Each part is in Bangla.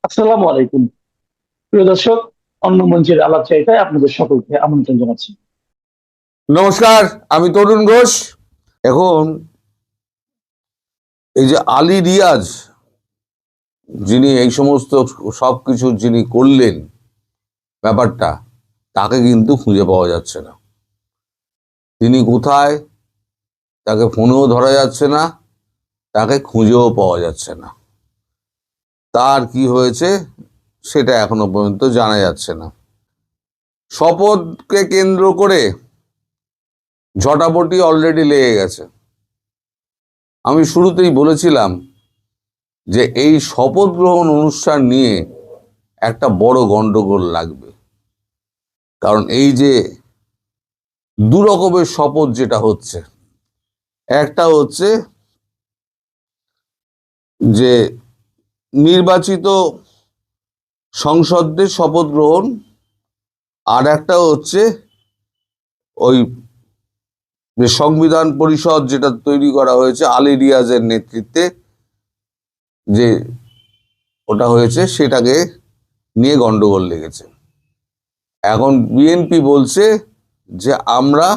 আসসালামু আলাইকুম প্রিয় দর্শক। অন্য মঞ্চের আলাপচারিতায় আপনাদের সকলকে আমন্ত্রণ জানাচ্ছি। নমস্কার, আমি তরুণ ঘোষ। এখন এই যে আলী রিয়াজ, যিনি এই সমস্ত সবকিছু যিনি করলেন ব্যাপারটা, তাকে কিন্তু খুঁজে পাওয়া যাচ্ছে না। তিনি কোথায়, তাকে ফোনেও ধরা যাচ্ছে না, তাকে খুঁজেও পাওয়া যাচ্ছে না। তার কি হয়েছে সেটা এখনো পর্যন্ত জানা যাচ্ছে না। শপথকে কেন্দ্র করে ঝটাপটি অলরেডি লেগে গেছে। আমি শুরুতেই বলেছিলাম যে এই শপথ গ্রহণ অনুষ্ঠান নিয়ে একটা বড় গন্ডগোল লাগবে। কারণ এই যে দু রকমের শপথ যেটা হচ্ছে, একটা হচ্ছে যে নির্বাচিত সংসদদের শপথ গ্রহণ, আর একটা হচ্ছে ওই যে সংবিধান পরিষদ যেটা তৈরি করা হয়েছে আলী রিয়াজের নেতৃত্বে, যে ওটা হয়েছে সেটাকে নিয়ে গন্ডগোল লেগেছে। এখন বিএনপি বলছে যে আমরা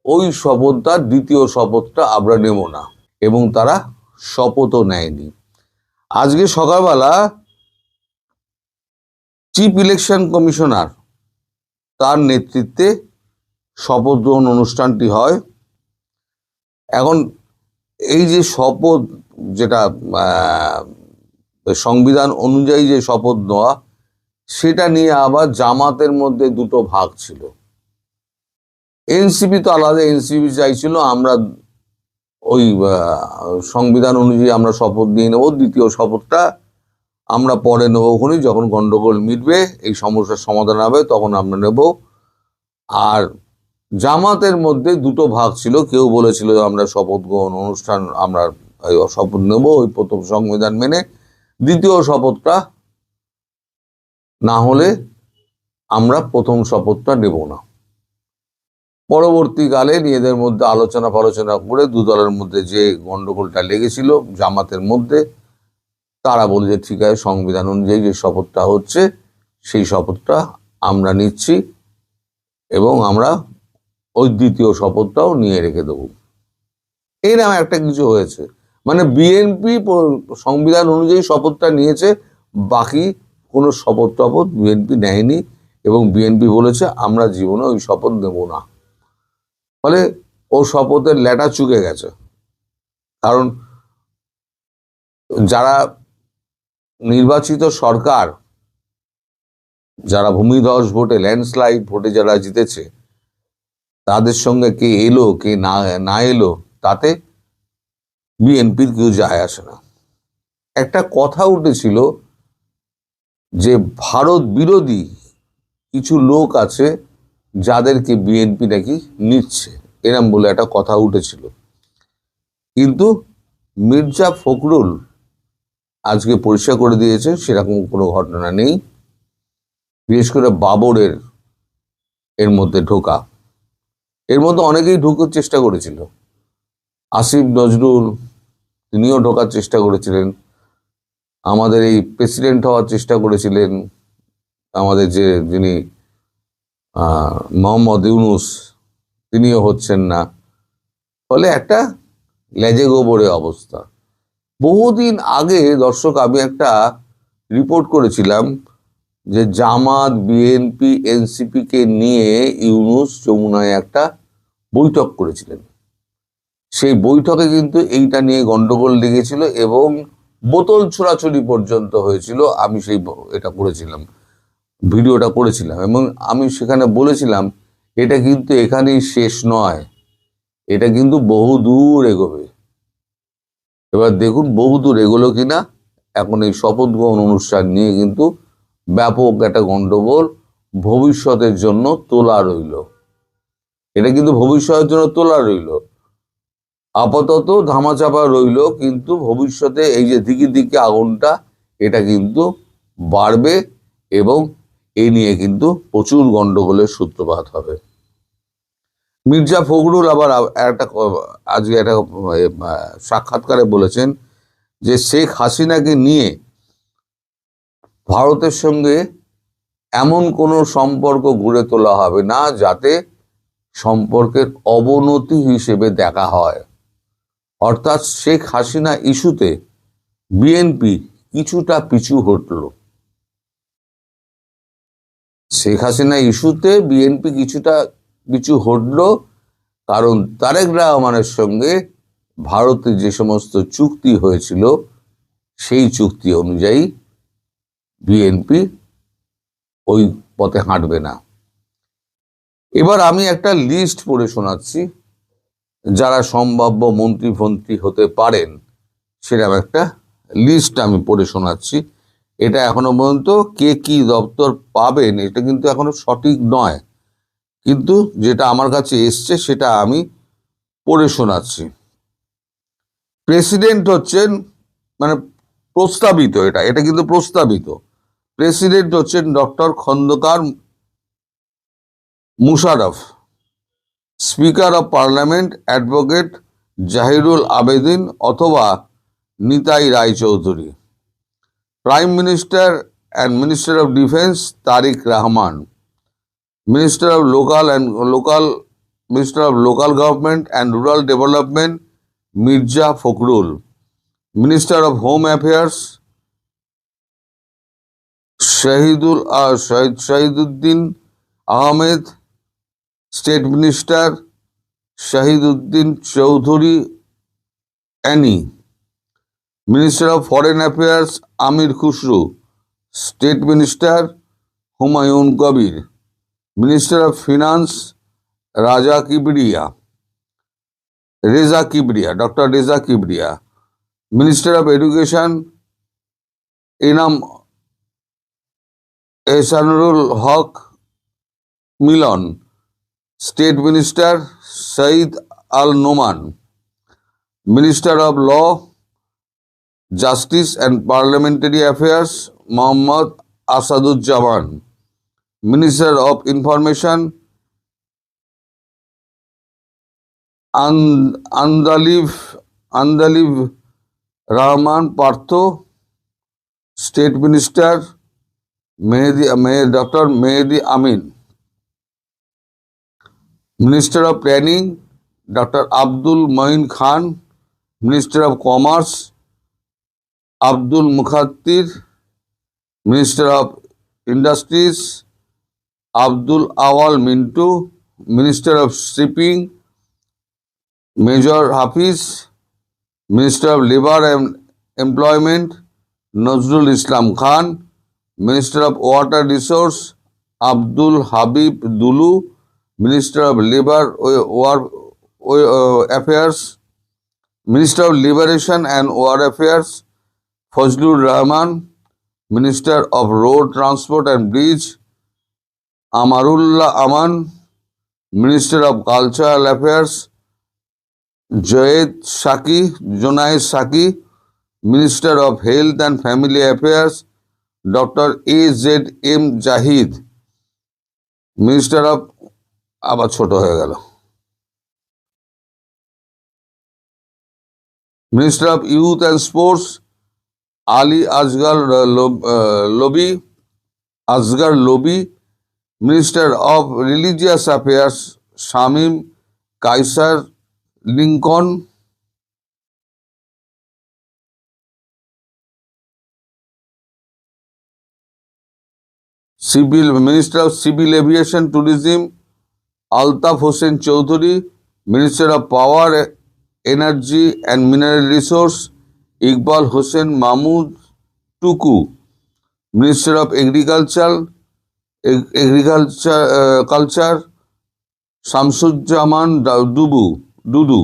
ওই শপথটা, দ্বিতীয় শপথটা আমরা নেব না, এবং তারা শপথও নেয়নি। আজকে সকালবেলা চিফ ইলেকশন কমিশনার, তার নেতৃত্বে শপথ গ্রহণ অনুষ্ঠানটি হয়। এখন এই যে শপথ, যেটা সংবিধান অনুযায়ী যে শপথ নেওয়া, সেটা নিয়ে আবার জামাতের মধ্যে দুটো ভাগ ছিল। এনসিপি তো আলাদা, এনসিপি চাইছিল আমরা ওই সংবিধান অনুযায়ী আমরা শপথ নিয়ে নেব, দ্বিতীয় শপথটা আমরা পরে নেবো, ওখানে যখন গন্ডগোল মিটবে, এই সমস্যার সমাধান হবে, তখন আমরা নেব। আর জামাতের মধ্যে দুটো ভাগ ছিল। কেউ বলেছিল আমরা শপথ গ্রহণ অনুষ্ঠান আমরা শপথ নেব ওই প্রথম সংবিধান মেনে, দ্বিতীয় শপথটা না হলে আমরা প্রথম শপথটা নেব না। পরবর্তীকালে নিজেদের মধ্যে আলোচনা করে দু দলের মধ্যে যে গন্ডগোলটা লেগেছিল জামাতের মধ্যে, তারা বলে যে ঠিক আছে, সংবিধান অনুযায়ী যে শপথটা হচ্ছে সেই শপথটা আমরা নিচ্ছি, এবং আমরা ওই দ্বিতীয় শপথটাও নিয়ে রেখে দেবো। এরকম একটা কিছু হয়েছে। মানে বিএনপি সংবিধান অনুযায়ী শপথটা নিয়েছে, বাকি কোনো শপথ টপথ বিএনপি নেয়নি, এবং বিএনপি বলেছে আমরা জীবনে ওই শপথ নেব না। ফলে ও শপথের ল্যাটা চুকে গেছে। কারণ যারা নির্বাচিত সরকার, যারা ভূমিধস ভোটে, ল্যান্ডস্লাইড ভোটে যারা জিতেছে, তাদের সঙ্গে কে এলো কে না এলো তাতে বিএনপির কেউ যায় আসে না। একটা কথা উঠেছিল যে ভারত বিরোধী কিছু লোক আছে যাদেরকে বিএনপি নাকি নিচ্ছে, এরম বলে একটা কথা উঠেছিল। কিন্তু মির্জা ফখরুল আজকে পরিষ্কার করে দিয়েছে সেরকম কোনো ঘটনা নেই। বিশেষ করে বাবরের এর মধ্যে ঢোকা, এর মধ্যে অনেকেই ঢোকার চেষ্টা করেছিল। আসিফ নজরুল, তিনিও ঢোকার চেষ্টা করেছিলেন। আমাদের এই প্রেসিডেন্ট হওয়ার চেষ্টা করেছিলেন আমাদের যিনি মোহাম্মদ ইউনুস, তিনিও হচ্ছেন না। ফলে একটা লেজে গোবরে অবস্থা। বহুদিন আগে দর্শক আমি একটা রিপোর্ট করেছিলাম যে জামাত, বিএনপি, এনসিপি কে নিয়ে ইউনুস যমুনায় একটা বৈঠক করেছিলেন। সেই বৈঠকে কিন্তু এইটা নিয়ে গন্ডগোল লেগেছিল এবং বোতল ছোড়াছুড়ি পর্যন্ত হয়েছিল। আমি এটা করেছিলাম, ভিডিওটা করেছিলাম, এবং আমি সেখানে বলেছিলাম এটা কিন্তু এখানেই শেষ নয়, এটা কিন্তু বহু দূর এগোবে। এবার দেখুন বহু দূর এগোলো কিনা। এখন এই শপথ গ্রহণ অনুষ্ঠান নিয়ে কিন্তু ব্যাপক একটা গন্ডগোল ভবিষ্যতের জন্য তোলা রইল। এটা কিন্তু ভবিষ্যতের জন্য তোলা রইল, আপাতত ধামাচাপা রইল, কিন্তু ভবিষ্যতে এই যে দিকে দিকে আগুনটা, এটা কিন্তু বাড়বে, এবং এই নিয়ে কিন্তু প্রচুর গন্ডগোলের সূত্রপাত হবে। মির্জা ফখরুল আবার আজকে একটা সাক্ষাৎকারে বলেছেন যে শেখ হাসিনাকে নিয়ে ভারতের সঙ্গে এমন কোনো সম্পর্ক গড়ে তোলা হবে না যাতে সম্পর্কের অবনতি হিসেবে দেখা হয়। অর্থাৎ শেখ হাসিনা ইস্যুতে বিএনপি কিছুটা পিছু হটল। শেখ হাসিনা ইস্যুতে বিএনপি কিছুটা পিছু হটল, কারণ তারেক রহমানের সঙ্গে ভারতে যে সমস্ত চুক্তি হয়েছিল সেই চুক্তি অনুযায়ী বিএনপি ওই পথে হাঁটবে না। এবার আমি একটা লিস্ট পড়ে শোনাচ্ছি, যারা সম্ভাব্য মন্ত্রী হতে পারেন সেরকম একটা লিস্ট আমি পড়ে শোনাচ্ছি। এটা এখনো পর্যন্ত কে কি দপ্তর পাবেন এটা কিন্তু এখনো সঠিক নয়, কিন্তু যেটা আমার কাছে এসছে সেটা আমি পড়ে শোনাচ্ছি। প্রেসিডেন্ট হচ্ছেন, মানে প্রস্তাবিত, এটা কিন্তু প্রস্তাবিত। প্রেসিডেন্ট হচ্ছেন doctor Khandakar Musharraf. Speaker of parliament advocate Zahirul Abedin অথবা Nitai Roychowdhury. Prime minister and minister of defence Tarique Rahman. Minister of local government and rural development Mirza Fakhrul. Minister of home affairs Shahiduddin Ahmed. State minister Shahiduddin Chowdhury Annie. Minister of foreign affairs Amir Khasru. State minister Humayun Kabir. Minister of finance doctor Reza Kibria. Minister of education Enam Ahsanul Haque Milon. State minister Saeed Al Noman. Minister of law, justice and parliamentary affairs Mohammad Asaduzzaman. Minister of information Andaleeve Rahman Partho. State minister doctor Mehedi Amin. Minister of planning doctor Abdul Moyeen Khan. Minister of commerce Abdul Mukhtadir. Minister of industries Abdul Awal Mintoo. Minister of shipping major Hafiz. Minister of labour and employment Nazrul Islam Khan. Minister of water resource Abdul Habib Dulu. Minister of labour affairs minister of liberation and war affairs Fazlur Rahman. Minister of road transport and bridge Amarullah Aman. Minister of cultural affairs Zonayed Saki. Minister of health and family affairs doctor AZM Zahid. Minister of, আবার ছোট হয়ে গেল, minister of youth and sports Ali Asgar Lobi. Minister of religious affairs Shamim Kaiser Lincoln. Minister of civil aviation tourism Altaf Hossain Chowdhury. Minister of power energy and mineral resource Iqbal Hossain Mahmud Tuku. Minister of agriculture Shamsuzzaman ডুডু।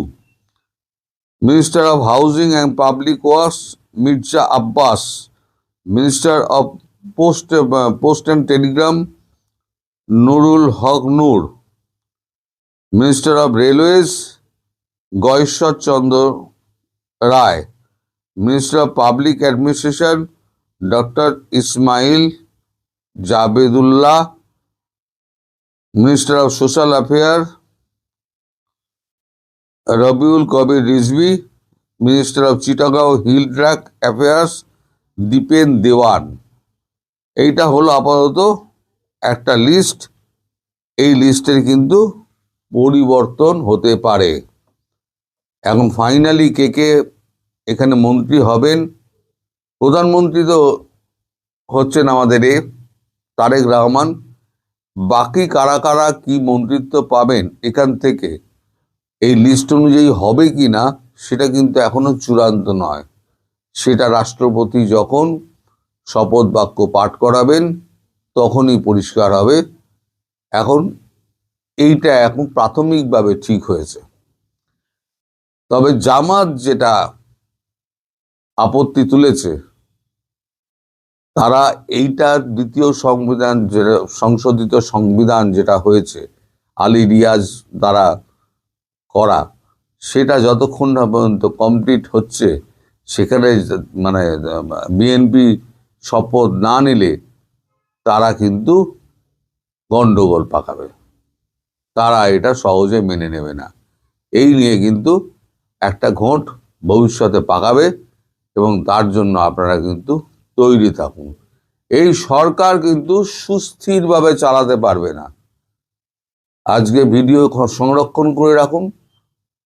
Minister of housing and public works Mirza Abbas. Minister of post and telegram Nurul Haque Noor. Minister of railways Gayeshwar Chandra Roy. Minister of public administration doctor Ismail Jabedullah. Minister of social affair Rabiul Kabir Rizvi. Minister of Chittagong hill track affairs Dipen Dewan. এইটা হলো আপাতত একটা লিস্ট। এই লিস্টের কিন্তু পরিবর্তন হতে পারে। এখন ফাইনালি কে কে এখানে মন্ত্রী হবেন, প্রধানমন্ত্রী তো হচ্ছেন আমাদের তারেক রহমান। বাকি কারা কারা কি মন্ত্রিত্ব পাবেন এখান থেকে এই লিস্ট অনুযায়ী হবে কি না সেটা কিন্তু এখনো চূড়ান্ত নয়। সেটা রাষ্ট্রপতি যখন শপথ বাক্য পাঠ করাবেন তখনই পরিষ্কার হবে। এখন এইটা এখন প্রাথমিকভাবে ঠিক হয়েছে। তবে জামাত যেটা আপত্তি তুলেছে, তারা এইটা দ্বিতীয় সংবিধান যেটা সংশোধিত সংবিধান যেটা হয়েছে আলী রিয়াজ দ্বারা করা, সেটা যতক্ষণ না পর্যন্ত কমপ্লিট হচ্ছে সেখানে মানে বিএনপি শপথ না নিলে তারা কিন্তু গন্ডগোল পাকাবে, তারা এটা সহজে মেনে নেবে না। এই নিয়ে কিন্তু একটা ঘোট ভবিষ্যতে পাকাবে এবং তার জন্য আপনারা কিন্তু তৈরি থাকুন। এই সরকার কিন্তু সুস্থিরভাবে চালাতে পারবে না। আজকে ভিডিও সংরক্ষণ করে রাখুন।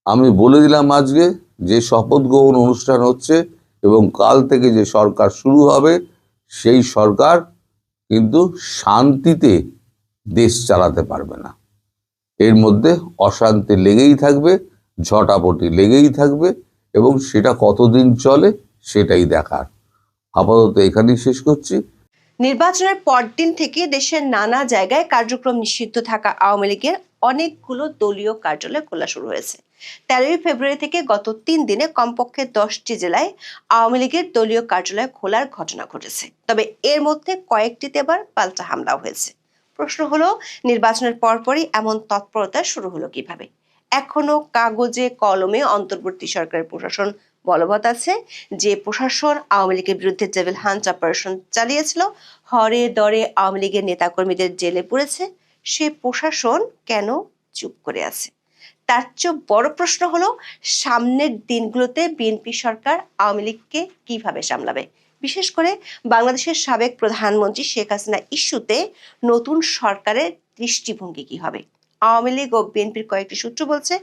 আমি বলে দিলাম আজকে যে শপথ গ্রহণ অনুষ্ঠান হচ্ছে এবং কাল থেকে যে সরকার শুরু হবে সেই সরকার কিন্তু শান্তিতে দেশ চালাতে পারবে না। এর মধ্যে অশান্তি লেগেই থাকবে, ঝটাপটি লেগেই থাকবে এবং সেটা কতদিন চলে সেটাই দেখার। আপাতত এখানেই শেষ করছি। নির্বাচনের পরদিন থেকে দেশের নানা জায়গায় কার্যক্রম নিষিদ্ধ থাকা আওয়ামী লীগের অনেকগুলো দলীয় কার্যালয় খোলা শুরু হয়েছে। 13 ফেব্রুয়ারি থেকে গত 3 দিনে কমপক্ষে 10টি জেলায় আওয়ামী লীগের দলীয় কার্যালয় খোলার ঘটনা ঘটেছে। তবে এর মধ্যে কয়েকটিতে আবার পাল্টা হামলাও হয়েছে। প্রশ্ন হলো, নির্বাচনের পরপরই এমন তৎপরতা শুরু হলো কিভাবে? এখনো কাগজে কলমে অন্তর্বর্তী সরকারের প্রশাসন বলবৎ আছে। যে প্রশাসন আওয়ামী লীগের বিরুদ্ধে ডেভিল হান্ট অপারেশন চালিয়েছিল, হরে দরে আওয়ামী লীগের নেতাকর্মীদের জেলে পুরেছে, সে প্রশাসন কেন চুপ করে আছে? তার চেয়ে বড় প্রশ্ন হলো, সামনের দিনগুলোতে বিএনপি সরকার আওয়ামী লীগকে কিভাবে সামলাবে? বিশেষ করে বাংলাদেশের সাবেক প্রধানমন্ত্রী শেখ হাসিনা ইস্যুতে নতুন সরকারের দৃষ্টিভঙ্গি কি হবে? আওয়ামী লীগ ও বিএনপির কয়েকটি সূত্র বলছে,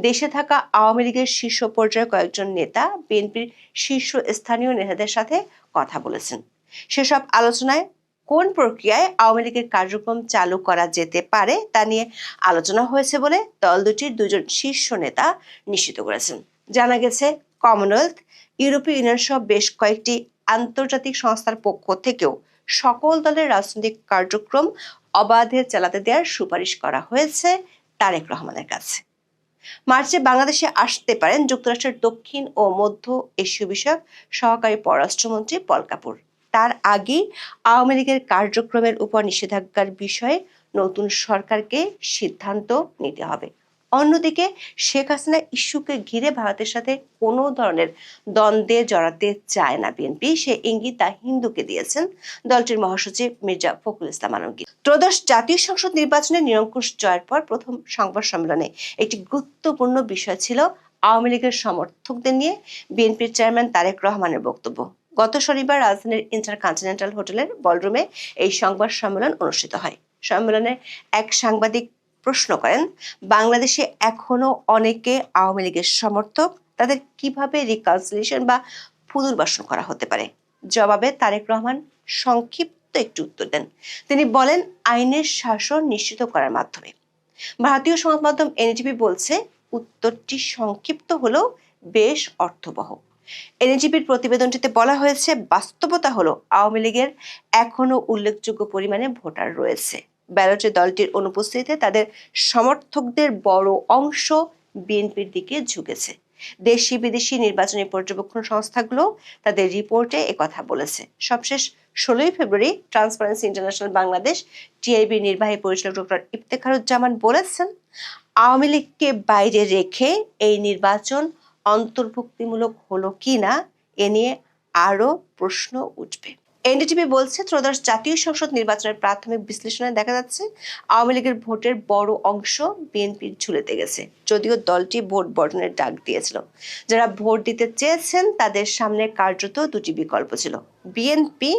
দেশে থাকা আওয়ামী লীগের শীর্ষ পর্যায়ের কয়েকজন নেতা বিএনপির শীর্ষ স্থানীয় নেতাদের সাথে কথা বলেছেন। সেসব আলোচনায় কোন প্রক্রিয়ায় আওয়ামী লীগের কার্যক্রম চালু করা যেতে পারে তা নিয়ে আলোচনা হয়েছে বলে দল দুটির দুজন শীর্ষ নেতা নিশ্চিত করেছেন। জানা গেছে, কমনওয়েলথ, ইউরোপীয় ইউনিয়ন সহ বেশ কয়েকটি আন্তর্জাতিক সংস্থার পক্ষ থেকেও সকল দলের রাজনৈতিক কার্যক্রম অবাধে চালাতে দেওয়ার সুপারিশ করা হয়েছে তারেক রহমানের কাছে। মার্চে বাংলাদেশে আসতে পারেন যুক্তরাষ্ট্রের দক্ষিণ ও মধ্য এশীয় বিষয়ক সহকারী পররাষ্ট্রমন্ত্রী পল কাপুর। তার আগেই আওয়ামী লীগের কার্যক্রমের উপর নিষেধাজ্ঞার বিষয়ে নতুন সরকারকে সিদ্ধান্ত নিতে হবে। অন্যদিকে শেখ হাসিনা ইস্যুকে ঘিরে ভারতের সাথে কোনো ধরনের দ্বন্দ্বে জড়াতে চায় না বিএনপি, সে ইঙ্গিত তা হিন্দুকে দিয়েছেন দলটির মহাসচিব মির্জা ফখরুল ইসলাম আলমগীর। ত্রয়োদশ জাতীয় সংসদ নির্বাচনে নিরঙ্কুশ জয়ের পর প্রথম সংবাদ সম্মেলনে একটি গুরুত্বপূর্ণ বিষয় ছিল আওয়ামী লীগের সমর্থকদের নিয়ে বিএনপির চেয়ারম্যান তারেক রহমানের বক্তব্য। গত শনিবার রাজধানীর ইন্টারকন্টিনেন্টাল হোটেলের বলরুমে এই সংবাদ সম্মেলন অনুষ্ঠিত হয়। সম্মেলনে এক সাংবাদিক প্রশ্ন করেন, বাংলাদেশে এখনো অনেকে আওয়ামী লীগের সমর্থক, তাদের কিভাবে রিকনসিলিয়েশন বা পুনর্বাসন করা হতে পারে? জবাবে তারেক রহমান সংক্ষিপ্ত একটি উত্তর দেন। তিনি বলেন, আইনের শাসন নিশ্চিত করার মাধ্যমে। ভারতীয় সংবাদ মাধ্যম এনডিটিভি বলছে, উত্তরটি সংক্ষিপ্ত হলেও বেশ অর্থবহ। এনডিটিভির প্রতিবেদনটিতে বলা হয়েছে, বাস্তবতা হলো আওয়ামী লীগের এখনো উল্লেখযোগ্য পরিমাণে ভোটার রয়েছে। ব্যালটে দলটির অনুপস্থিতিতে তাদের সমর্থকদের বড় অংশ বিএনপির দিকে ঝুঁকেছে। দেশি বিদেশি নির্বাচনী পর্যবেক্ষণ সংস্থাগুলো তাদের রিপোর্টে একথা বলেছে। সবশেষ 16 ফেব্রুয়ারি ট্রান্সপারেন্সি ইন্টারন্যাশনাল বাংলাদেশ টিআইবি নির্বাহী পরিচালক ডক্টর ইফতেখারুজ্জামান বলেছেন, আওয়ামী লীগকে বাইরে রেখে এই নির্বাচন অন্তর্ভুক্তিমূলক হলো কিনা এ নিয়ে আরো প্রশ্ন উঠবে। এনডিটিভি বলছে ত্রয়োদশ জাতীয় সংসদ নির্বাচনের প্রাথমিক বিশ্লেষণে দেখা যাচ্ছে আওয়ামী লীগের ভোটের বড় অংশ বিএনপির ঝুলেতে গেছে, যদিও দলটি ভোট বর্জনের ডাক দিয়েছিল। যারা ভোট দিতে চেয়েছেন তাদের সামনে কার্যত দুটি বিকল্প ছিল, বিএনপি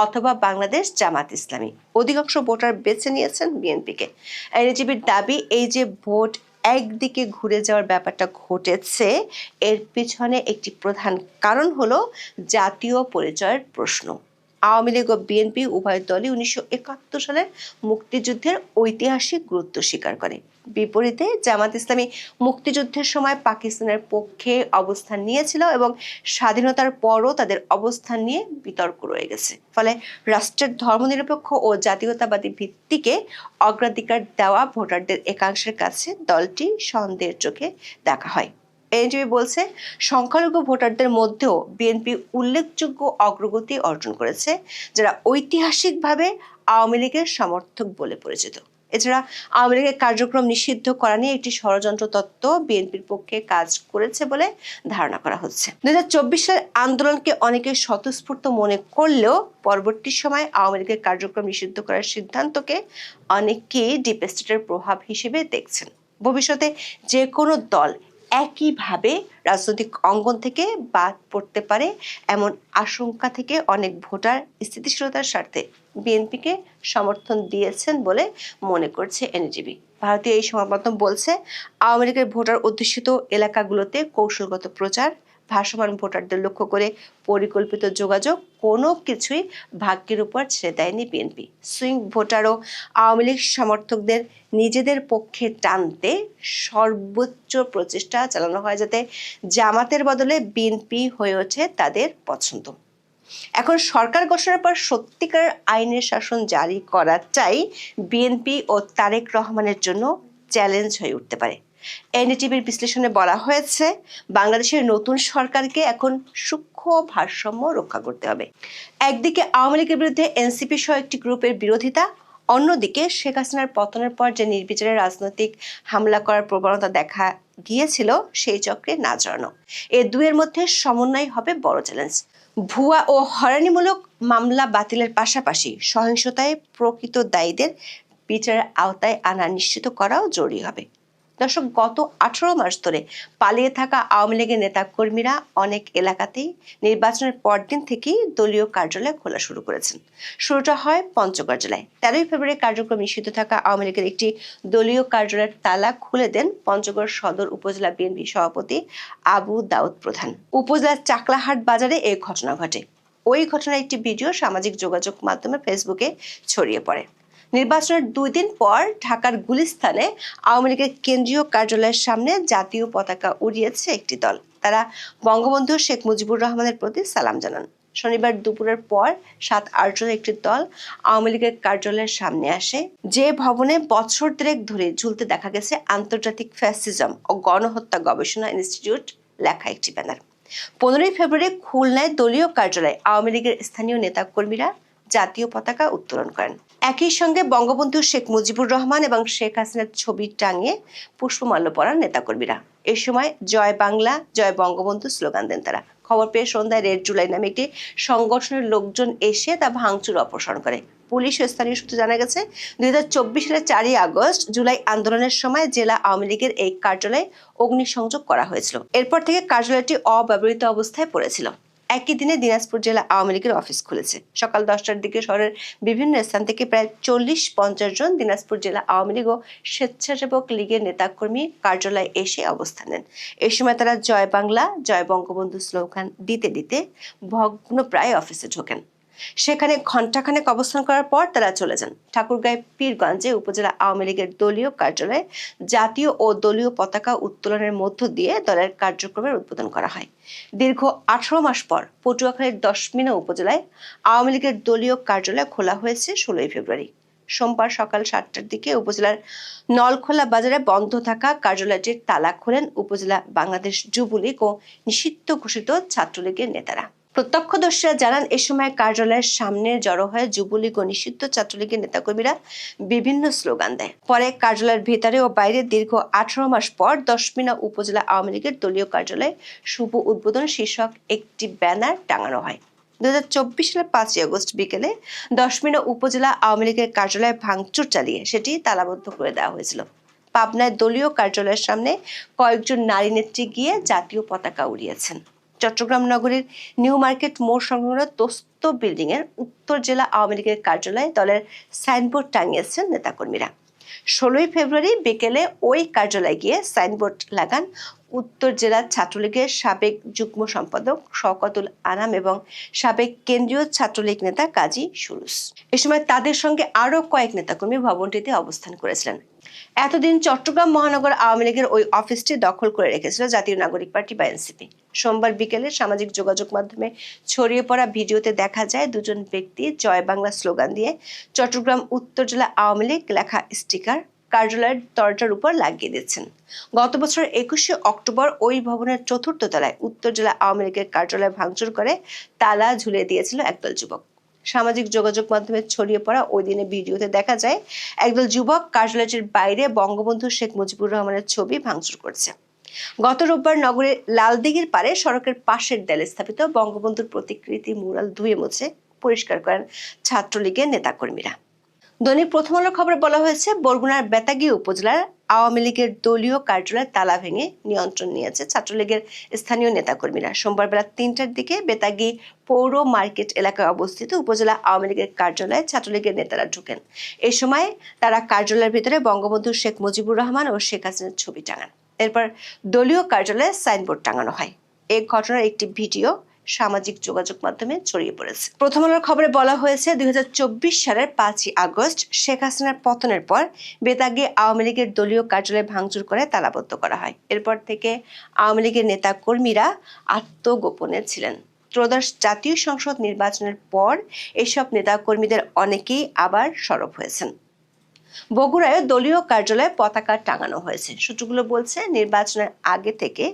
অথবা বাংলাদেশ জামাত ইসলামী। অধিকাংশ ভোটার বেছে নিয়েছেন বিএনপিকে। এনডিটিভির দাবি, এই যে ভোট একদিকে ঘুরে যাওয়ার ব্যাপারটা ঘটেছে, এর পিছনে একটি প্রধান কারণ হলো জাতীয় পরিচয়ের প্রশ্ন। আওয়ামী লীগ ও বিএনপি উভয় দলই 1971 সালের মুক্তিযুদ্ধের ঐতিহাসিক গুরুত্ব স্বীকার করে। বিপরীতে জামাত ইসলামী মুক্তিযুদ্ধের সময় পাকিস্তানের পক্ষে অবস্থান নিয়েছিল এবং স্বাধীনতার পরও তাদের অবস্থান নিয়ে বিতর্ক রয়ে গেছে। ফলে রাষ্ট্রের ধর্মনিরপেক্ষ ও জাতীয়তাবাদী ভিত্তিকে অগ্রাধিকার দেওয়া ভোটারদের একাংশের কাছে দলটি সন্দেহের চোখে দেখা হয়। এনডিটিভি বলছে সংখ্যালঘু ভোটারদের মধ্যেও বিএনপি উল্লেখযোগ্য অগ্রগতি অর্জন করেছে, যারা ঐতিহাসিকভাবে আওয়ামী লীগের সমর্থক বলে পরিচিত। এছাড়া আওয়ামী লীগের কার্যক্রম নিষিদ্ধ করা নিয়ে একটি ষড়যন্ত্র তত্ত্ব বিএনপির পক্ষে কাজ করেছে বলে ধারণা করা হচ্ছে। 2024 সালের আন্দোলনকে অনেকে স্বতঃস্ফূর্ত মনে করলেও পরবর্তী সময় আওয়ামী লীগের কার্যক্রম নিষিদ্ধ করার সিদ্ধান্তকে অনেকেই ডিপ স্টেটের প্রভাব হিসেবে দেখছেন। ভবিষ্যতে যে কোনো দল একইভাবে রাজনৈতিক অঙ্গন থেকে বাদ পড়তে পারে, এমন আশঙ্কা থেকে অনেক ভোটার স্থিতিশীলতার স্বার্থে বিএনপিকে সমর্থন দিয়েছেন বলে মনে করছে এনডিটিভি। ভারতীয় এই সংবাদ মাধ্যম বলছে, আওয়ামী লীগের ভোটার অধ্যুষিত এলাকাগুলোতে কৌশলগত প্রচার, ভাসমান ভোটারদের লক্ষ্য করে পরিকল্পিত যোগাযোগ, কোনো কিছুই ভাগ্যের উপর ছেড়ে দেয়নি বিএনপি। সুইং ভোটার ও আওয়ামী লীগ সমর্থকদের নিজেদের পক্ষে টানতে সর্বোচ্চ প্রচেষ্টা চালানো হয়, যাতে জামাতের বদলে বিএনপি হয়ে ওঠে তাদের পছন্দ। এখন সরকার গঠনের পর সত্যিকার আইনের শাসন জারি করাটাই বিএনপি ও তারেক রহমানের জন্য চ্যালেঞ্জ হয়ে উঠতে পারে। এনডিটিভির বিশ্লেষণে বলা হয়েছে, বাংলাদেশের নতুন সরকারকে এখন সূক্ষ্ম ভারসাম্য রক্ষা করতে হবে। একদিকে আওয়ামী লীগের বিরুদ্ধে এনসিপি সহ একটি গ্রুপের বিরোধিতা, অন্যদিকে শেখ হাসিনার পতনের পর যে নির্বিচারে রাজনৈতিক হামলা করার প্রবণতা দেখা গিয়েছিল, সেই চক্রে না জড়ানো। এ দুয়ের মধ্যে সমন্বয় হবে বড় চ্যালেঞ্জ। ভুয়া ও হয়রানিমূলক মামলা বাতিলের পাশাপাশি সহিংসতায় প্রকৃত দায়ীদের বিচারের আওতায় আনা নিশ্চিত করাও জরুরি হবে। দর্শক, গত 18 মাস ধরে পালিয়ে থাকা আওয়ামী লীগের নেতা কর্মীরা অনেক এলাকাতেই নির্বাচনের পরদিন থেকেই দলীয় কার্যালয় খোলা শুরু করেছেন। শুরুটা হয় পঞ্চগড় জেলায়। 13 ফেব্রুয়ারি কার্যক্রম নিষিদ্ধ থাকা আওয়ামী লীগের একটি দলীয় কার্যালয়ের তালা খুলে দেন পঞ্চগড় সদর উপজেলা বিএনপি সভাপতি আবু দাউদ প্রধান। উপজেলার চাকলাহাট বাজারে এই ঘটনা ঘটে। ওই ঘটনার একটি ভিডিও সামাজিক যোগাযোগ মাধ্যমে ফেসবুকে ছড়িয়ে পড়ে। নির্বাচনের 2 দিন পর ঢাকার গুলিস্তানে আওয়ামী লীগের কেন্দ্রীয় কার্যালয়ের সামনে জাতীয় পতাকা উড়িয়েছে একটি দল। তারা বঙ্গবন্ধু শেখ মুজিবুর রহমানের প্রতি সালাম জানান। শনিবার দুপুরের পর 7-8 জনের একটি দল আওয়ামী লীগের কার্যালয়ের সামনে আসে, যে ভবনে বছর 3 ধরে ঝুলতে দেখা গেছে আন্তর্জাতিক ফ্যাসিজম ও গণহত্যা গবেষণা ইনস্টিটিউট লেখা একটি ব্যানার। 15 ফেব্রুয়ারি খুলনায় দলীয় কার্যালয়ে আওয়ামী লীগের স্থানীয় নেতাকর্মীরা জাতীয় পতাকা উত্তোলন করেন। একই সঙ্গে বঙ্গবন্ধু শেখ মুজিবুর রহমান এবং শেখ হাসিনার ছবি টাঙিয়ে পুষ্পমাল্য পরান নেতাকর্মীরা। এই সময় জয় বাংলা, জয় বঙ্গবন্ধু স্লোগান দেন তারা। খবর পেয়ে সন্ধ্যায় রেড জুলাই নামে একটি সংগঠনের লোকজন এসে তা ভাঙচুর অপসারণ করে। পুলিশ ও স্থানীয় সূত্রে জানা গেছে, 2024 সালের 4 আগস্ট জুলাই আন্দোলনের সময় জেলা আওয়ামী লীগের এই কার্যালয়ে অগ্নিসংযোগ করা হয়েছিল। এরপর থেকে কার্যালয়টি অব্যবহৃত অবস্থায় পড়েছিল। একই দিনে দিনাজপুর জেলা আওয়ামী লীগের অফিস খুলেছে। সকাল 10টার দিকে শহরের বিভিন্ন স্থান থেকে প্রায় 40-50 জন দিনাজপুর জেলা আওয়ামী লীগ ও স্বেচ্ছাসেবক লীগের নেতাকর্মী কার্যালয়ে এসে অবস্থান নেন। এই সময় তারা জয় বাংলা, জয় বঙ্গবন্ধু স্লোগান দিতে দিতে ভগ্নপ্রায় অফিসে ঢোকেন। সেখানে ঘণ্টাখানেক অবস্থান করার পর তারা চলে যান। ঠাকুরগাঁও পীরগঞ্জে উপজেলা আওয়ামী লীগের দলীয় কার্যালয়ে জাতীয় ও দলীয় পতাকা উত্তোলনের মধ্য দিয়ে দলের কার্যক্রমের উদ্বোধন করা হয়। দীর্ঘ 18 মাস পর পটুয়াখালীর 10মিনা উপজেলায় আওয়ামী লীগের দলীয় কার্যালয় খোলা হয়েছে 16 ফেব্রুয়ারি। সোমবার সকাল 7টার দিকে উপজেলার নলখোলা বাজারে বন্ধ থাকা কার্যালয়টির তালা খোলেন উপজেলা বাংলাদেশ যুবলীগ ও নিষিদ্ধ ঘোষিত ছাত্রলীগের নেতারা। প্রত্যক্ষদর্শীরা জানান, এ সময় কার্যালয়ের সামনে জড়ো হয়ে যুবলীগ ও নিষিদ্ধ ছাত্রলীগের নেতাকর্মীরা বিভিন্ন স্লোগান দেয়। পরে কার্যালয়ের ভেতরে ও বাইরে দীর্ঘ 18 মাস পর 10মিনা উপজেলা আওয়ামী লীগের দলীয় কার্যালয়ে শুভ উদ্বোধন শীর্ষক একটি ব্যানার টাঙানো হয়। সালের 5ই আগস্ট বিকেলে 10 উপজেলা আওয়ামী লীগের কার্যালয়ে ভাঙচুর চালিয়ে সেটি তালাবদ্ধ করে দেওয়া হয়েছিল। পাবনায় দলীয় কার্যালয়ের সামনে কয়েকজন নারী নেত্রী গিয়ে জাতীয় পতাকা উড়িয়েছেন। চট্টগ্রাম নগরীর নিউ মার্কেট মোড় সংলগ্ন দোস্ত বিল্ডিং এর উত্তর জেলা আওয়ামী লীগের কার্যালয়ে দলের সাইনবোর্ড টাঙিয়েছেন নেতাকর্মীরা। 16 ফেব্রুয়ারি বিকেলে ওই কার্যালয়ে গিয়ে সাইনবোর্ড লাগান উত্তর জেলা ছাত্রলীগের সাবেক যুগ্ম সম্পাদক শওকতুল আনাম এবং সাবেক কেন্দ্রীয় ছাত্রলীগ নেতা কাজী সুরুজ। এ সময় তাদের সঙ্গে আরো কয়েক নেতাকর্মী ভবনটিতে অবস্থান করেছিলেন। এতদিন চট্টগ্রাম মহানগর আওয়ামী লীগের ওই অফিসটি দখল করে রেখেছিল জাতীয় নাগরিক পার্টি বা এনসিপি। সোমবার বিকেলে সামাজিক যোগাযোগ মাধ্যমে ছড়িয়ে পড়া ভিডিওতে দেখা যায় দুজন ব্যক্তি জয় বাংলা স্লোগান দিয়ে চট্টগ্রাম উত্তর জেলা আওয়ামী লীগ লেখা স্টিকার কার্যালয়ের দরজার উপর লাগিয়ে দিচ্ছেন। গত বছর 21শে অক্টোবর ওই ভবনের 4র্থ তলায় উত্তর জেলা আওয়ামী লীগের কার্যালয় ভাঙচুর করে তালা ঝুলিয়ে দিয়েছিল একদল যুবক। সামাজিক যোগাযোগ মাধ্যমে ছড়িয়ে পড়া ওই দিনের ভিডিওতে দেখা যায় একদল যুবক কার্যালয়টির বাইরে বঙ্গবন্ধু শেখ মুজিবুর রহমানের ছবি ভাঙচুর করছে। গত রোববার নগরের লালদিঘির পারে সড়কের পাশের দেয়ালে স্থাপিত বঙ্গবন্ধুর প্রতিকৃতি মুরাল ধুয়ে মুছে পরিষ্কার করেন ছাত্রলীগের নেতাকর্মীরা। দৈনিক প্রথম আলোর খবরে বলা হয়েছে, বরগুনার বেতাগী উপজেলার আওয়ামী লীগের দলীয় কার্যালয়ে তালা ভেঙে নিয়ন্ত্রণ নিয়েছে ছাত্রলীগের স্থানীয় নেতাকর্মীরা। সোমবার বেলা 3টার দিকে বেতাগী পৌর মার্কেট এলাকায় অবস্থিত উপজেলা আওয়ামী লীগের কার্যালয়ে ছাত্রলীগের নেতারা ঢুকেন। এ সময় তারা কার্যালয়ের ভিতরে বঙ্গবন্ধু শেখ মুজিবুর রহমান ও শেখ হাসিনার ছবি টাঙান। এরপর দলীয় কার্যালয়ে সাইনবোর্ড টাঙানো হয়। এই ঘটনার একটি ভিডিও সামাজিক যোগাযোগ মাধ্যমে ছড়িয়ে পড়েছে। প্রথম আলোর খবরে বলা হয়েছে, 2024 সালের 5ই আগস্ট শেখ হাসিনার পতনের পর বেতাগী আওয়ামী লীগের দলীয় কার্যালয় ভাঙচুর করে তালাবদ্ধ করা হয়। এরপর থেকে আওয়ামী লীগের নেতা কর্মীরা আত্মগোপনে ছিলেন। ত্রয়োদশ জাতীয় সংসদ নির্বাচনের পর এসব নেতা কর্মীদের অনেকেই আবার সরব হয়েছেন। বগুড়ায় দলীয় কার্যালয়ে পতাকা টাঙানো হয়েছে। সূত্রগুলো বলছে, নির্বাচনের আগে থেকে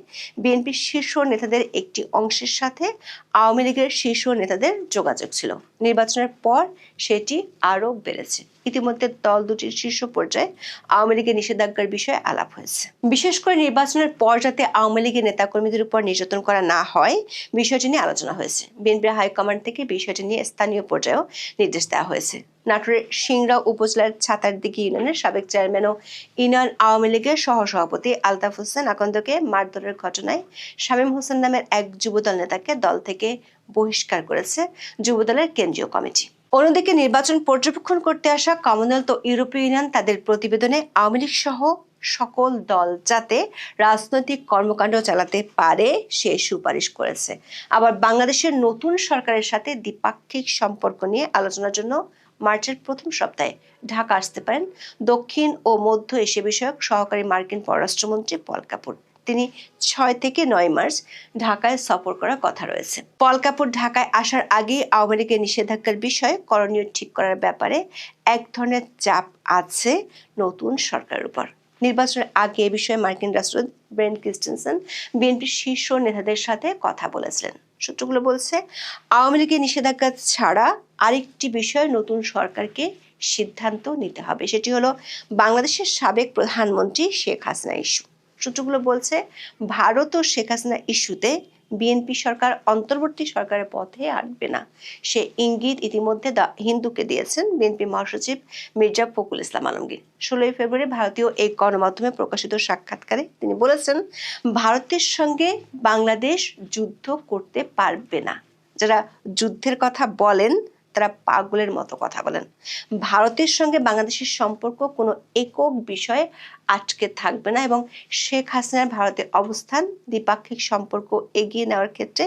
বিএনপির শীর্ষ নেতাদের একটি অংশের সাথে আওয়ামী লীগের শীর্ষ নেতাদের যোগাযোগ ছিল। নির্বাচনের পর সেটি আরও বেড়েছে। ইতিমধ্যে দল দুটির শীর্ষ পর্যায়ে আওয়ামী লীগের নিষেধাজ্ঞার বিষয়ে আলাপ হয়েছে। বিশেষ করে নির্বাচনের পর যাতে আওয়ামী লীগের নেতাকর্মীদের উপর নির্যাতন করা না হয় বিষয়টি নিয়ে আলোচনা হয়েছে। বিএনপির হাইকমান্ড থেকে বিষয়টি নিয়ে স্থানীয় পর্যায়েও নির্দেশ দেওয়া হয়েছে। নাটোরের সিংড়া উপজেলার ছাতারদিঘি ইউনিয়নের সাবেক চেয়ারম্যান ও ইউনিয়ন আওয়ামী লীগের সহসভাপতি আলতাফ হোসেন আকন্দকে মারধরের ঘটনায় শামীম হোসেন নামের এক যুবদল নেতাকে দল থেকে বহিষ্কার করেছে যুবদলের কেন্দ্রীয় কমিটি। অন্যদিকে নির্বাচন পর্যবেক্ষণ করতে আসা কমনওয়েলথ ও ইউরোপীয় ইউনিয়ন তাদের প্রতিবেদনে আওয়ামী লীগ সহ সকল দল যাতে রাজনৈতিক কর্মকাণ্ড চালাতে পারে সে সুপারিশ করেছে। আবার বাংলাদেশের নতুন সরকারের সাথে দ্বিপাক্ষিক সম্পর্ক নিয়ে আলোচনার জন্য মার্চের প্রথম সপ্তাহে ঢাকা আসতে পারেন দক্ষিণ ও মধ্য এশিয়া বিষয়ক সহকারী মার্কিন পররাষ্ট্রমন্ত্রী পল কাপুর। তিনি 6 থেকে 9 মার্চ ঢাকায় সফর করার কথা রয়েছে। পল কাপুর ঢাকায় আসার আগেই আওয়ামী লীগের নিষেধাজ্ঞার বিষয়ে করণীয় ঠিক করার ব্যাপারে এক ধরনের চাপ আছে নতুন সরকারের উপর। নির্বাচনের আগে এ বিষয়ে মার্কিন রাষ্ট্রদূত ব্রেন ক্রিস্টেনসেন বিএনপির শীর্ষ নেতাদের সাথে কথা বলেছিলেন। সূত্রগুলো বলছে, আওয়ামী লীগের নিষেধাজ্ঞা ছাড়া আরেকটি বিষয়ে নতুন সরকারকে সিদ্ধান্ত নিতে হবে। সেটি হলো বাংলাদেশের সাবেক প্রধানমন্ত্রী শেখ হাসিনা ইস্যু। সূত্রগুলো বলছে, ভারত ও শেখ হাসিনা ইস্যুতে বিএনপি সরকার অন্তর্বর্তী সরকারের পথে হাঁটবে না সে ইঙ্গিত ইতিমধ্যে দ্য হিন্দুকে দিয়েছেন বিএনপি মহাসচিব মির্জা ফখরুল ইসলাম আলমগীর। 16 ফেব্রুয়ারি ভারতীয় এই গণমাধ্যমে প্রকাশিত সাক্ষাৎকারে তিনি বলেছেন, ভারতের সঙ্গে বাংলাদেশ যুদ্ধ করতে পারবে না। যারা যুদ্ধের কথা বলেন তারা পাগলের মতো কথা বলেন। ভারতের সঙ্গে বাংলাদেশের সম্পর্ক কোনো একক বিষয়ে আটকে থাকবে না এবং শেখ হাসিনার ভারতের অবস্থান দ্বিপাক্ষিক সম্পর্ক এগিয়ে নেওয়ার ক্ষেত্রে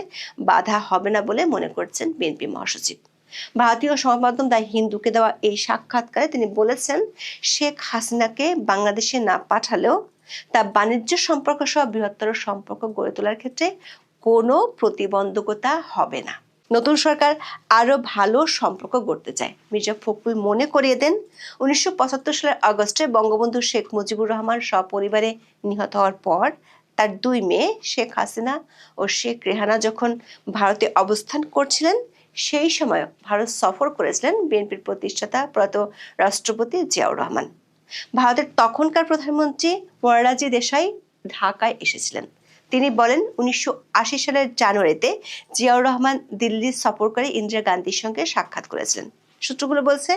বাধা হবে না বলে মনে করছেন বিএনপি মহাসচিব। ভারতীয় সংবাদ মাধ্যম দ্য হিন্দুকে দেওয়া এই সাক্ষাৎকারে তিনি বলেছেন, শেখ হাসিনাকে বাংলাদেশে না পাঠালেও তা বাণিজ্য সম্পর্ক সহ বৃহত্তর সম্পর্ক গড়ে তোলার ক্ষেত্রে কোনো প্রতিবন্ধকতা হবে না। নতুন সরকার আরো ভালো সম্পর্ক গড়তে চায়। মির্জা ফখরুল মনে করিয়ে দেন, 1975 সালের আগস্টে বঙ্গবন্ধু শেখ মুজিবুর রহমান সপরিবারে নিহত হওয়ার পর তার 2 মেয়ে শেখ হাসিনা ও শেখ রেহানা যখন ভারতে অবস্থান করছিলেন সেই সময় ভারত সফর করেছিলেন বিএনপির প্রতিষ্ঠাতা প্রয়াত রাষ্ট্রপতি জিয়াউর রহমান। ভারতের তখনকার প্রধানমন্ত্রী মোরারজি দেশাই ঢাকায় এসেছিলেন। তিনি বলেন 1980 সালের জানুয়ারিতে জিয়াউর রহমান দিল্লি সফর করে ইন্দিরা গান্ধীর সঙ্গে সাক্ষাৎ করেছিলেন। সূত্রগুলো বলছে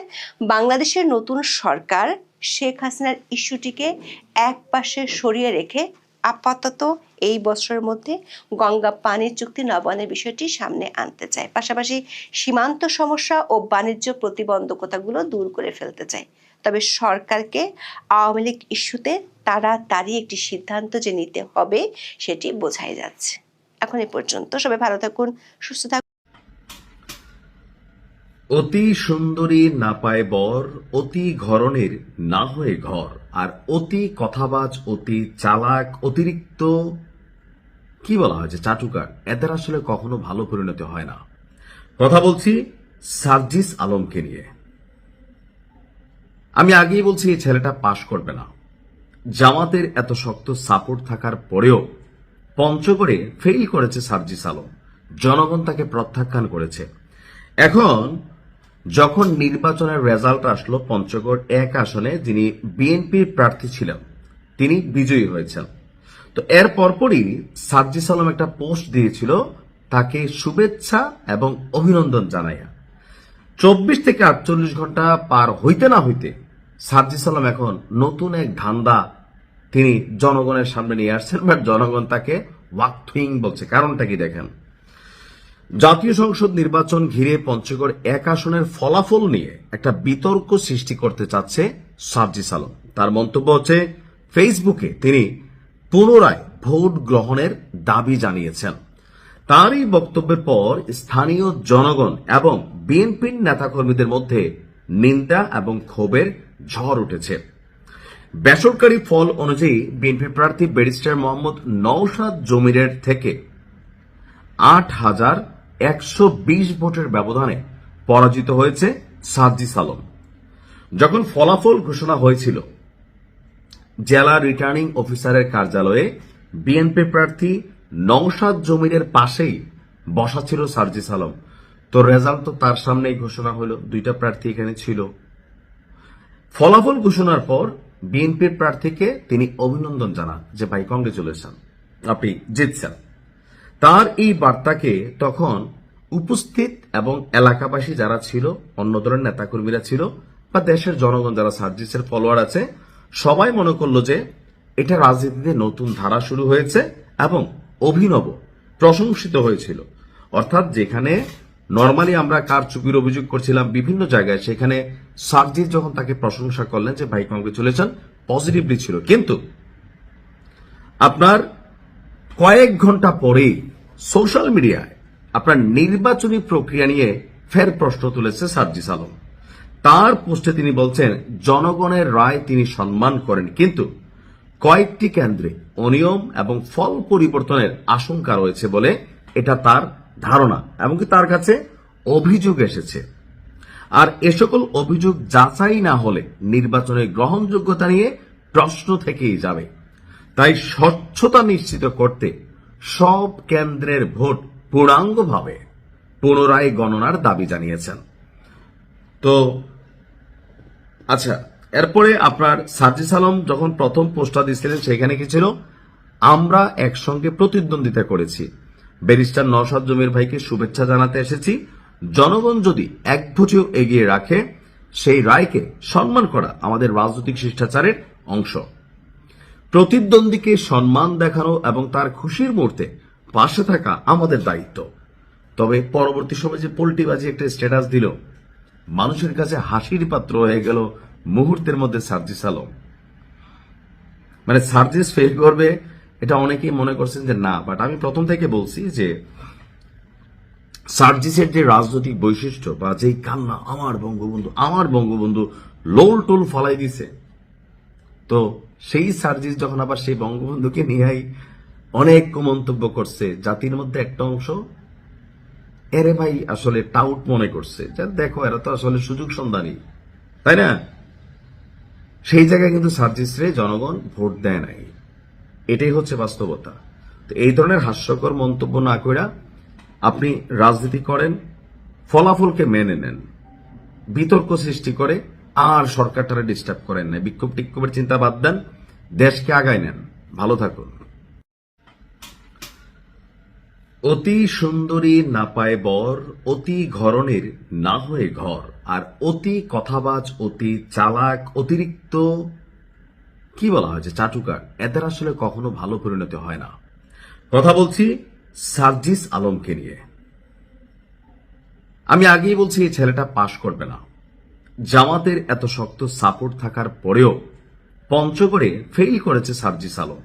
বাংলাদেশের নতুন সরকার শেখ হাসিনার ইস্যুটিকে একপাশে সরিয়ে রেখে আপাতত এই বছরের মধ্যে গঙ্গা পানি চুক্তি নবায়নের বিষয়টি সামনে আনতে চায়, পাশাপাশি সীমান্ত সমস্যা ও বাণিজ্য প্রতিবন্ধকতাগুলো দূর করে ফেলতে চায়। তবে সরকারকে আওয়ামী লীগ ইস্যুতে তাড়াতাড়ি একটি সিদ্ধান্ত যে নিতে হবে সেটি বোঝাই যাচ্ছে। এখন এ পর্যন্ত, সবাই ভালো থাকুন, সুস্থ থাকুন। অতি সুন্দরী না পায় বর, অতি ঘরণের না হয়ে ঘর, আর অতি কথাবাজ, অতি চালাক, অতিরিক্ত কি বলা হয় যে চাটুকার, এদের আসলে কখনো ভালো পরিণতি হয় না। কথা বলছি সার্জিস আলমকে নিয়ে। আমি আগেই বলছি এই ছেলেটা পাশ করবে না। জামাতের এত শক্ত সাপোর্ট থাকার পরেও পঞ্চগড়ে ফেল করেছে সার্জিস আলম, জনগণ তাকে প্রত্যাখ্যান করেছে। এখন যখন নির্বাচনের রেজাল্ট আসলো, পঞ্চগড় 1 আসনে যিনি বিএনপির প্রার্থী ছিলেন তিনি বিজয়ী হয়েছেন। তো এর পরপরই সার্জিস আলম একটা পোস্ট দিয়েছিল তাকে শুভেচ্ছা এবং অভিনন্দন জানাইয়া। 24 থেকে 48 ঘন্টা পার হইতে না হইতে সার্জিস আলম এখন নতুন এক ধান্দা তিনি জনগণের সামনে নিয়ে আসছেন, বাট জনগণ তাকে ওয়াকথুইং বলছে। কারণটা কি দেখেন, জাতীয় সংসদ নির্বাচন ঘিরে পঞ্চগড় 1 আসনের ফলাফল নিয়ে একটা বিতর্ক সৃষ্টি করতে চাচ্ছে সার্জিস আলম। তার মন্তব্য হচ্ছে ফেসবুকে তিনি পুনরায় ভোট গ্রহণের দাবি জানিয়েছেন। তার এই বক্তব্যের পর স্থানীয় জনগণ এবং বিএনপির নেতাকর্মীদের মধ্যে নিন্দা এবং ক্ষোভের ঝড় উঠেছে। বেসরকারি ফল অনুযায়ী বিএনপি প্রার্থী ব্যারিস্টার মোহাম্মদ নওশাদ জমিরের থেকে 8,120 ভোটের ব্যবধানে পরাজিত হয়েছে সার্জিস আলম। যখন ফলাফল ঘোষণা হয়েছিল, জেলা রিটার্নিং অফিসারের কার্যালয়ে বিএনপি প্রার্থী নওশাদ জমিরের পাশেই বসা ছিল সার্জিস আলম। তো রেজাল্ট তো তার সামনেই ঘোষণা হলো, 2টা প্রার্থী এখানে ছিল। ফলাফল ঘোষণার পর বিএনপির প্রার্থীকে তিনি অভিনন্দন জানান যে ভাই কংগ্রেচুলেশন, আপনি জিতছেন। তার এই বার্তাকে তখন উপস্থিত এবং এলাকাবাসী যারা ছিল, অন্য দলের নেতাকর্মীরা ছিল বা দেশের জনগণ যারা সার্জিসের ফলোয়ার আছে, সবাই মনে করলো যে এটা রাজনীতিতে নতুন ধারা শুরু হয়েছে এবং অভিনব প্রশংসিত হয়েছিল। অর্থাৎ যেখানে নর্মালি আমরা কারচুপির অভিযোগ করছিলাম বিভিন্ন জায়গায়, সেখানে সার্জিস যখন তাকে প্রশংসা করলেন যে ভাই কংগ্রেচুলেশন, পজিটিভলি ছিল। কিন্তু আপনার কয়েক ঘন্টা পরেই সোশ্যাল মিডিয়ায় আপনার নির্বাচনী প্রক্রিয়া নিয়ে ফের প্রশ্ন তুলেছে সার্জিস আলম। তার পোস্টে তিনি বলছেন জনগণের রায় তিনি সম্মান করেন, কিন্তু কয়েকটি কেন্দ্রে অনিয়ম এবং ফল পরিবর্তনের আশঙ্কা রয়েছে বলে এটা তার ধারণা, এমনকি তার কাছে অভিযোগ এসেছে। আর এ সকল অভিযোগ যাচাই না হলে নির্বাচনের গ্রহণযোগ্যতা নিয়ে প্রশ্ন থেকেই যাবে। তাই স্বচ্ছতা নিশ্চিত করতে সব কেন্দ্রের ভোট পূর্ণাঙ্গভাবে পুনরায় গণনার দাবি জানিয়েছেন। তো আচ্ছা, এরপরে আপনার সার্জিস আলম যখন প্রথম পোস্টটা দিয়েছিলেন সেখানে কি ছিল, আমরা একসঙ্গে প্রতিদ্বন্দ্বিতা করেছি, ব্যারিস্টার নওশাদ জমির ভাইকে শুভেচ্ছা জানাতে এসেছি, জনগণ যদি এক ভোটেও এগিয়ে রাখে সেই রায়কে সম্মান করা আমাদের রাজনৈতিক শিষ্টাচারের অংশ। প্রতিদ্বন্দ্বীকে সম্মান দেখানো এবং তার খুশির মুহূর্তে পাশে থাকা আমাদের দায়িত্ব। তবে পরবর্তী সময় যে পল্টিবাজি একটা স্ট্যাটাস দিল, মানুষের কাছে হাসির পাত্র হয়ে গেল মুহূর্তের মধ্যে সার্জিস আলম। মানে সার্জিস ফেল করবে এটা অনেকেই মনে করছেন যে না, বাট আমি প্রথম থেকে বলছি যে সার্জিসের যে রাজনৈতিক বৈশিষ্ট্য বা যেই কান্না আমার বঙ্গবন্ধু লোল টোল ফলাই দিছে, তো সেই সার্জিস যখন আবার সেই বঙ্গবন্ধুকে নিয়েই অনেক মন্তব্য করছে, জাতির মধ্যে একটা অংশ এরে ভাই আসলে টাউট মনে করছে যে দেখো এরা তো আসলে সুযোগ সন্ধানী, তাই না? সেই জায়গায় কিন্তু সার্জিসরে জনগণ ভোট দেয় নাই, এটাই হচ্ছে বাস্তবতা। তো এই ধরনের হাস্যকর মন্তব্য না করে আপনি রাজনীতি করেন, ফলাফলকে মেনে নেন, বিতর্ক সৃষ্টি করে আর সরকারটারে ডিস্টার্ব করেন না, বিক্ষোভ টিক্ষোভের চিন্তা বাদ দেন, দেশকে আগায় নেন। ভালো থাকুন। অতি সুন্দরী না পায় বর, অতি ঘরণের না হয়ে ঘর, আর অতি কথাবাজ, অতি চালাক, অতিরিক্ত কি বলা হয় যে চাটুকার, এদের আসলে কখনো ভালো পরিণতি হয় না। কথা বলছি সার্জিস আলমকে নিয়ে। আমি আগেই বলছি এই ছেলেটা পাশ করবে না। জামাতের এত শক্ত সাপোর্ট থাকার পরেও পঞ্চগড়ে ফেল করেছে সার্জিস আলম।